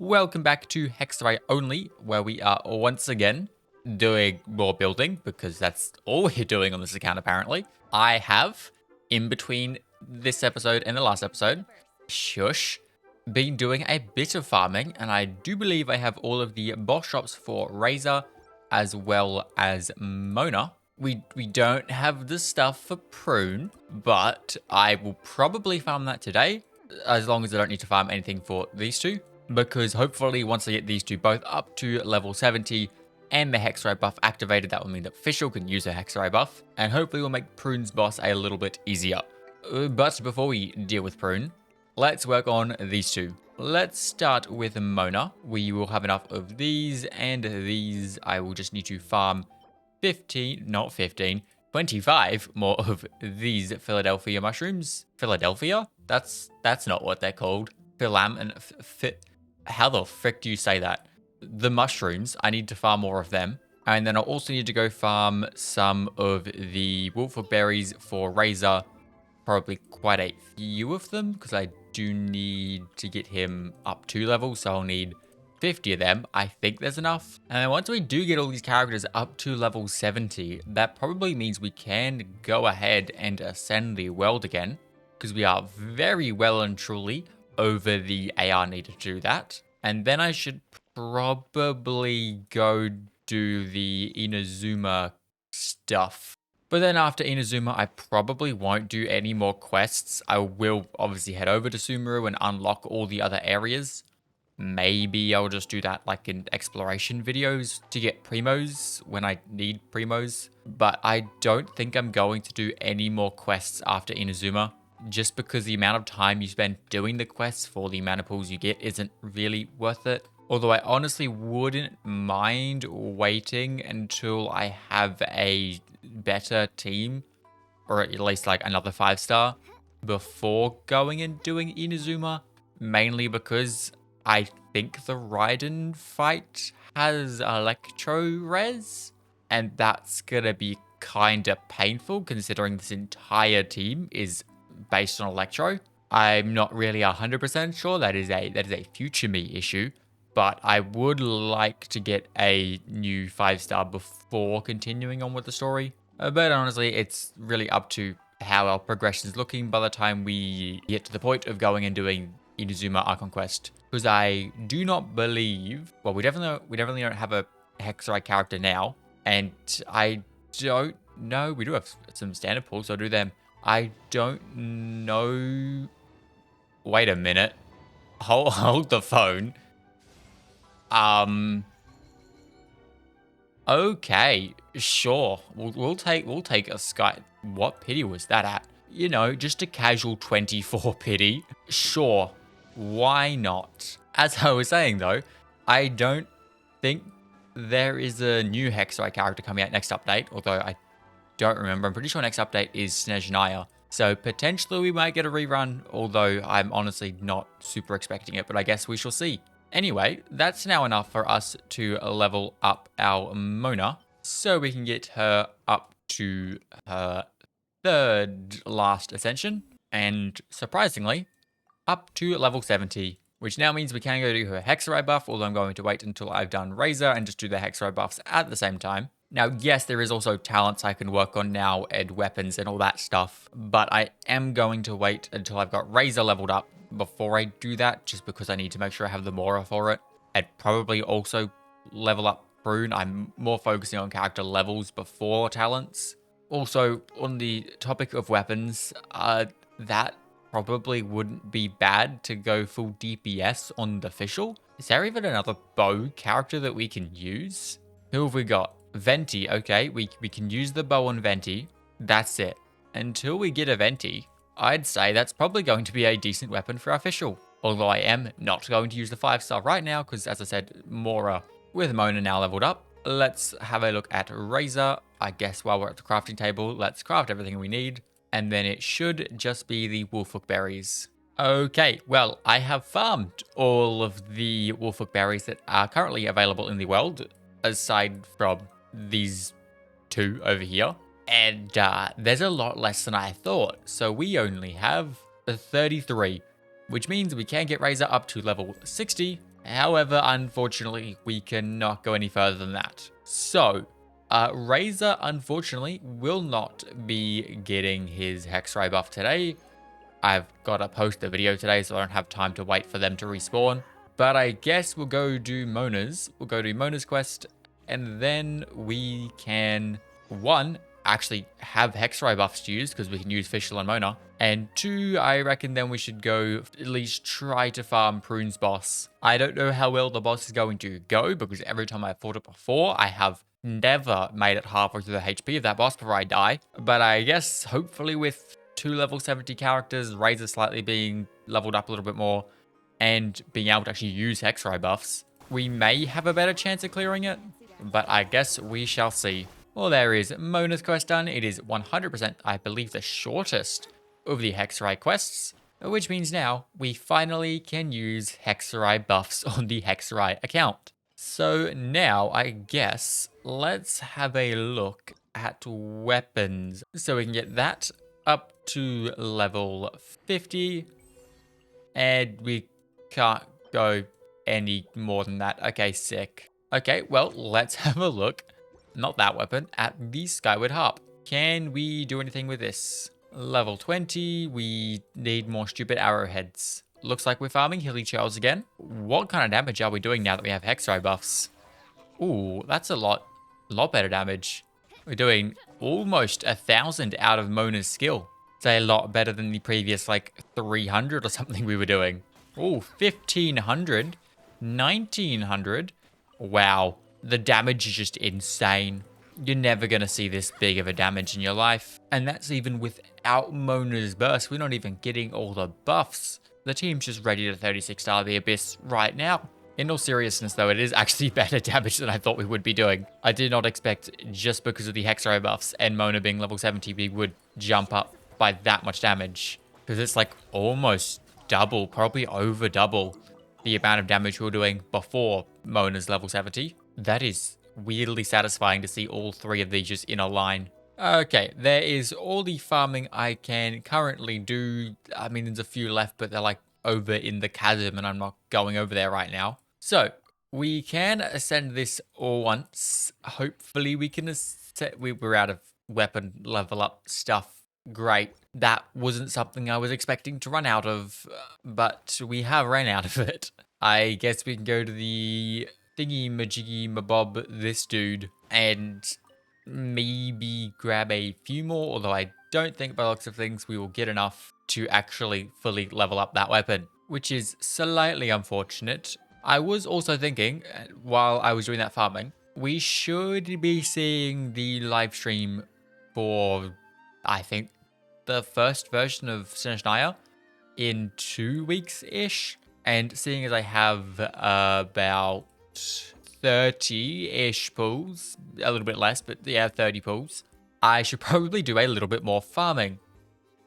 Welcome back to Hexerei Only, where we are once again doing more building, because that's all we're doing on this account apparently. I have, in between this episode and the last episode, been doing a bit of farming, and I do believe I have all of the boss shops for Razor, as well as Mona. We don't have the stuff for Prune, but I will probably farm that today, as long as I don't need to farm anything for these two. Because hopefully once I get these two both up to level 70 and the Hexerei buff activated, that will mean that Fischl can use a Hexerei buff, and hopefully will make Prune's boss a little bit easier. But before we deal with Prune, let's work on these two. Let's start with Mona. We will have enough of these and these. I will just need to farm 25 more of these Philadelphia mushrooms. Philadelphia? That's not what they're called. How the frick do you say that? The mushrooms, I need to farm more of them. And then I also need to go farm some of the Wolfwood berries for Razor. Probably quite a few of them, because I do need to get him up 2 levels, so I'll need 50 of them. I think there's enough. And then once we do get all these characters up to level 70, that probably means we can go ahead and ascend the world again, because we are very well and truly over the AR needed to do that. And then I should probably go do the Inazuma stuff. But then after Inazuma, I probably won't do any more quests. I will obviously head over to Sumeru and unlock all the other areas. Maybe I'll just do that like in exploration videos to get primos when I need primos. But I don't think I'm going to do any more quests after Inazuma, just because the amount of time you spend doing the quests for the amount of pulls you get isn't really worth it. Although I honestly wouldn't mind waiting until I have a better team, or at least like another 5-star, before going and doing Inazuma. Mainly because I think the Raiden fight has Electro Res, and that's gonna be kinda painful considering this entire team is based on Electro. I'm not really 100% sure. That is a future me issue, but I would like to get a new 5-star before continuing on with the story. But honestly, it's really up to how our progression is looking by the time we get to the point of going and doing Inazuma Archon Quest. Because I do not believe, well, we definitely don't have a Hexerei character now, and I don't know. We do have some standard pulls, so I'll do them. I don't know. Wait a minute. Hold the phone. Okay, sure. We'll take a Sky. What pity was that at? You know, just a casual 24 pity. Sure. Why not? As I was saying though, I don't think there is a new Hexerei character coming out next update, although I don't remember. I'm pretty sure next update is Snezhnaya. So potentially we might get a rerun, although I'm honestly not super expecting it, but I guess we shall see. Anyway, that's now enough for us to level up our Mona, so we can get her up to her 3rd last ascension, and surprisingly, up to level 70, which now means we can go do her Hexerei buff, although I'm going to wait until I've done Razor and just do the Hexerei buffs at the same time. Now, yes, there is also talents I can work on now and weapons and all that stuff, but I am going to wait until I've got Razor leveled up before I do that, just because I need to make sure I have the Mora for it. I'd probably also level up Prune. I'm more focusing on character levels before talents. Also, on the topic of weapons, that probably wouldn't be bad to go full DPS on the Fischl. Is there even another bow character that we can use? Who have we got? Venti, okay, we can use the bow on Venti. That's it. Until we get a Venti, I'd say that's probably going to be a decent weapon for our Fischl. Although I am not going to use the 5-star right now, because as I said, Mora with Mona now leveled up. Let's have a look at Razor. I guess while we're at the crafting table, let's craft everything we need. And then it should just be the Wolfwood berries. Okay, well, I have farmed all of the Wolfwood berries that are currently available in the world, aside from these 2 over here. And there's a lot less than I thought. So we only have 33, which means we can get Razor up to level 60 However, unfortunately, we cannot go any further than that. So, Razor, unfortunately, will not be getting his Hexerei buff today. I've got to post a video today, so I don't have time to wait for them to respawn. But I guess we'll go do Mona's. We'll go do Mona's quest, and then we can, one, actually have Hexerei buffs to use, because we can use Fischl and Mona. And two, I reckon then we should go at least try to farm Prune's boss. I don't know how well the boss is going to go, because every time I've fought it before, I have never made it halfway through the HP of that boss before I die. But I guess hopefully with 2 level 70 characters, Razor slightly being leveled up a little bit more, and being able to actually use Hexerei buffs, we may have a better chance of clearing it, but I guess we shall see. Well, there is Mona's quest done. It is 100%, I believe, the shortest of the Hexerei quests, which means now we finally can use Hexerei buffs on the Hexerei account. So now, I guess, let's have a look at weapons. So we can get that up to level 50, and we can't go any more than that. Okay, sick. Okay, well, let's have a look, not that weapon, at the Skyward Harp. Can we do anything with this? Level 20, we need more stupid arrowheads. Looks like we're farming Hilly Charles again. What kind of damage are we doing now that we have Hexerei buffs? Ooh, that's a lot better damage. We're doing almost 1,000 out of Mona's skill. It's a lot better than the previous, like, 300 or something we were doing. Ooh, 1,500, 1,900. Wow, the damage is just insane. You're never going to see this big of a damage in your life. And that's even without Mona's burst. We're not even getting all the buffs. The team's just ready to 36-star the Abyss right now. In all seriousness, though, it is actually better damage than I thought we would be doing. I did not expect, just because of the Hexerei buffs and Mona being level 70, we would jump up by that much damage. Because it's like almost double, probably over double the amount of damage we were doing before Mona's level 70. That is weirdly satisfying to see all three of these just in a line. Okay, there is all the farming I can currently do. I mean, there's a few left, but they're like over in the chasm, and I'm not going over there right now. So, we can ascend this all once. Hopefully we can ascend. We're out of weapon level up stuff. Great. That wasn't something I was expecting to run out of, but we have ran out of it. I guess we can go to the thingy majiggy mabob this dude and maybe grab a few more, although I don't think by the looks of things we will get enough to actually fully level up that weapon, which is slightly unfortunate. I was also thinking, while I was doing that farming, we should be seeing the live stream for, I think, the first version of Sinishnia in 2 weeks-ish. And seeing as I have about 30-ish pools, a little bit less, but yeah, 30 pools, I should probably do a little bit more farming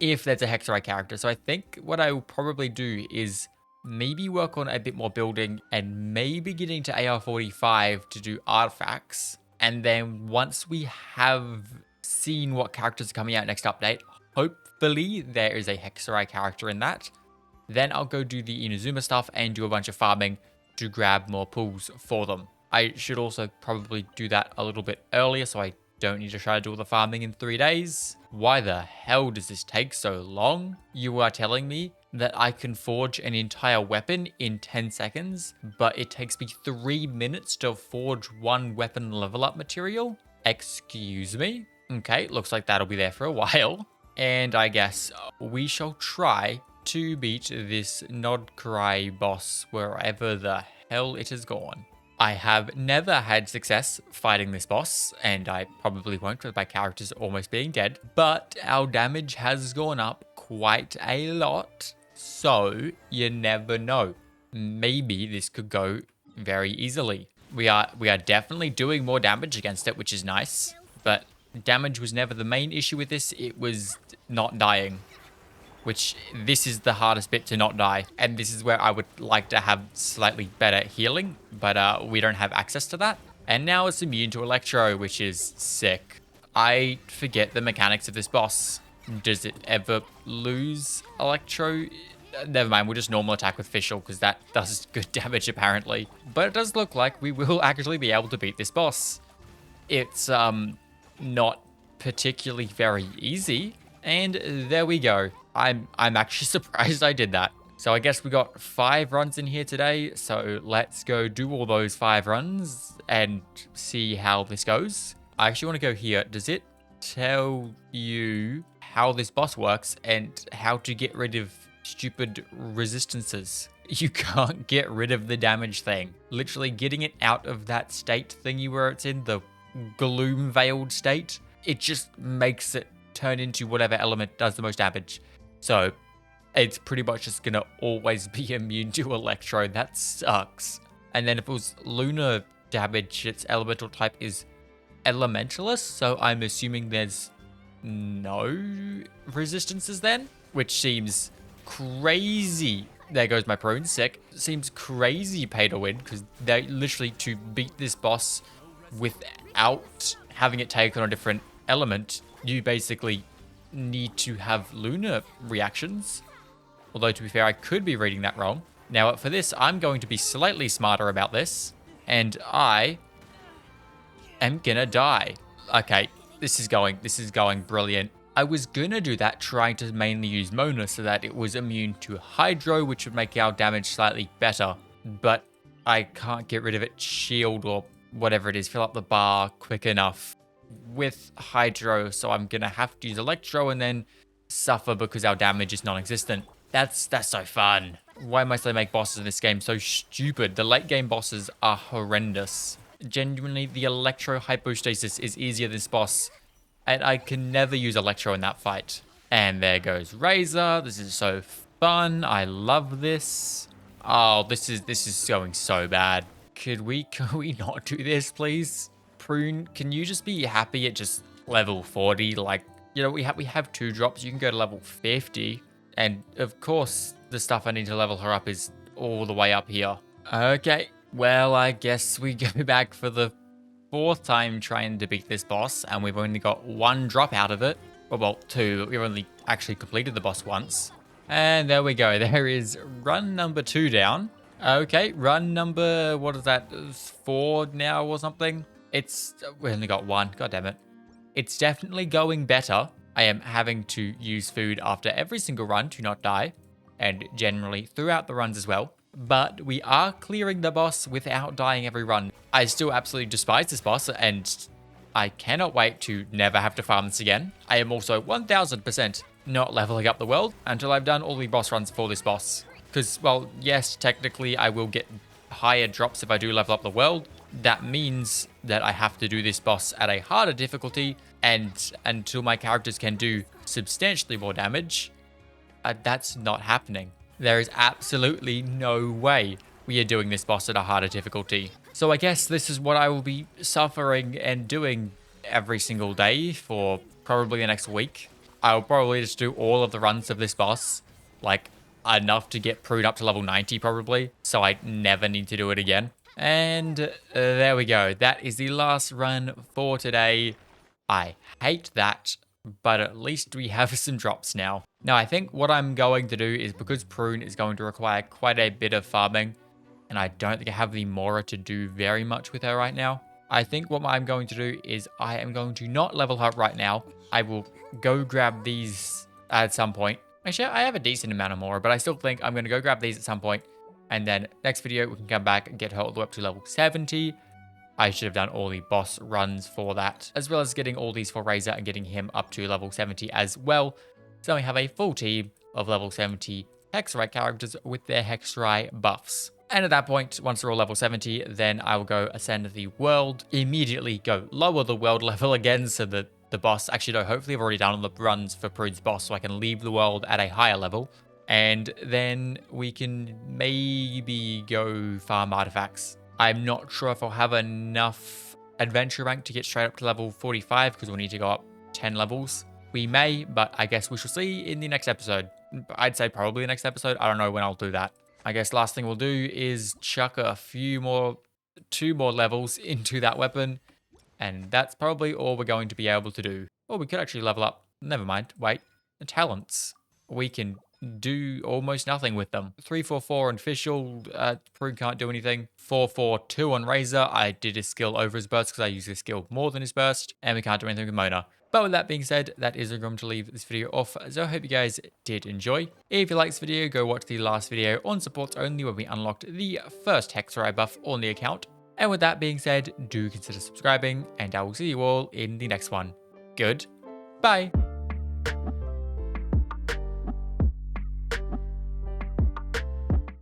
if there's a Hexerei character. So I think what I will probably do is maybe work on a bit more building and maybe getting to AR45 to do artifacts. And then once we have seen what characters are coming out next update, hopefully there is a Hexerei character in that. Then I'll go do the Inazuma stuff and do a bunch of farming to grab more pools for them. I should also probably do that a little bit earlier so I don't need to try to do all the farming in 3 days. Why the hell does this take so long? You are telling me that I can forge an entire weapon in 10 seconds, but it takes me 3 minutes to forge 1 weapon level up material? Excuse me? Okay, looks like that'll be there for a while. And I guess we shall try to beat this Nodcry boss wherever the hell it has gone. I have never had success fighting this boss, and I probably won't with my characters almost being dead, but our damage has gone up quite a lot, so you never know. Maybe this could go very easily. We are definitely doing more damage against it, which is nice, but damage was never the main issue with this. It was not dying, which this is the hardest bit to not die. And this is where I would like to have slightly better healing, but we don't have access to that. And now it's immune to Electro, which is sick. I forget the mechanics of this boss. Does it ever lose Electro Never mind, we'll just normal attack with Fischl because that does good damage apparently. But it does look like we will actually be able to beat this boss. It's not particularly very easy, and there we go. I'm actually surprised I did that. So I guess we got 5 runs in here today, so let's go do all those 5 runs and see how this goes. I actually want to go here. Does it tell you how this boss works and how to get rid of stupid resistances? You can't get rid of the damage thing. Literally getting it out of that state thingy where it's in, the gloom veiled state, it just makes it turn into whatever element does the most damage. So it's pretty much just gonna always be immune to Electro. That sucks. And then if it was lunar damage, its elemental type is Elementalist, so I'm assuming there's no resistances then, which seems crazy. There goes my prune, sick. Seems crazy pay to win, because they literally, to beat this boss without having it take on a different element, you basically need to have lunar reactions. Although, to be fair, I could be reading that wrong. Now, for this, I'm going to be slightly smarter about this, and I am gonna die. Okay, this is going brilliant. I was gonna do that trying to mainly use Mona so that it was immune to Hydro, which would make our damage slightly better, but I can't get rid of its shield or whatever it is, fill up the bar quick enough with Hydro, so I'm gonna have to use Electro and then suffer because our damage is non-existent. That's so fun. Why must I make bosses in this game so stupid? The late game bosses are horrendous. Genuinely, the Electro Hypostasis is easier than this boss, and I can never use Electro in that fight. And there goes Razor. This is so fun. I love this. Oh, this is going so bad. Can we not do this, please? Prune, can you just be happy at just level 40? Like, you know, we have 2 drops. You can go to level 50. And of course, the stuff I need to level her up is all the way up here. Okay. Well, I guess we go back for the 4th time trying to beat this boss, and we've only got 1 drop out of it. Well, 2, but we've only actually completed the boss once. And there we go. There is run number 2 down. Okay, run number, what is that, 4 now or something? We only got 1. God damn it. It's definitely going better. I am having to use food after every single run to not die, and generally throughout the runs as well. But we are clearing the boss without dying every run. I still absolutely despise this boss, and I cannot wait to never have to farm this again. I am also 1000% not leveling up the world until I've done all the boss runs for this boss. Because, well, yes, technically I will get higher drops if I do level up the world. That means that I have to do this boss at a harder difficulty, and until my characters can do substantially more damage, that's not happening. There is absolutely no way we are doing this boss at a harder difficulty. So I guess this is what I will be suffering and doing every single day for probably the next week. I'll probably just do all of the runs of this boss, like enough to get Prune up to level 90 probably, so I never need to do it again. And there we go. That is the last run for today. I hate that, but at least we have some drops now. Now, I think what I'm going to do is, because Prune is going to require quite a bit of farming, and I don't think I have the Mora to do very much with her right now, I think what I'm going to do is I am going to not level her up right now. I will go grab these at some point. Actually, I have a decent amount of Mora, but I still think I'm going to go grab these at some point. And then next video, we can come back and get her all the way up to level 70. I should have done all the boss runs for that, as well as getting all these for Razor and getting him up to level 70 as well. So we have a full team of level 70 Hexerei characters with their Hexerei buffs. And at that point, once they're all level 70, then I will go ascend the world, immediately go lower the world level again so that the boss, actually no, hopefully I've already done all the runs for Prune's boss so I can leave the world at a higher level. And then we can maybe go farm artifacts. I'm not sure if I'll have enough adventure rank to get straight up to level 45 because we'll need to go up 10 levels. We may, but I guess we shall see in the next episode. I'd say probably the next episode. I don't know when I'll do that. I guess last thing we'll do is chuck two more levels into that weapon. And that's probably all we're going to be able to do. Or we could actually level up. Never mind. Wait. The talents. We can do almost nothing with them. 344 on official, Prune can't do anything. 442 on Razor, I did his skill over his burst because I use his skill more than his burst, and we can't do anything with Mona. But with that being said, that is where I'm going to leave this video off, so I hope you guys did enjoy. If you liked this video, go watch the last video on supports only where we unlocked the first Hexerei buff on the account. And with that being said, do consider subscribing, and I will see you all in the next one. Goodbye.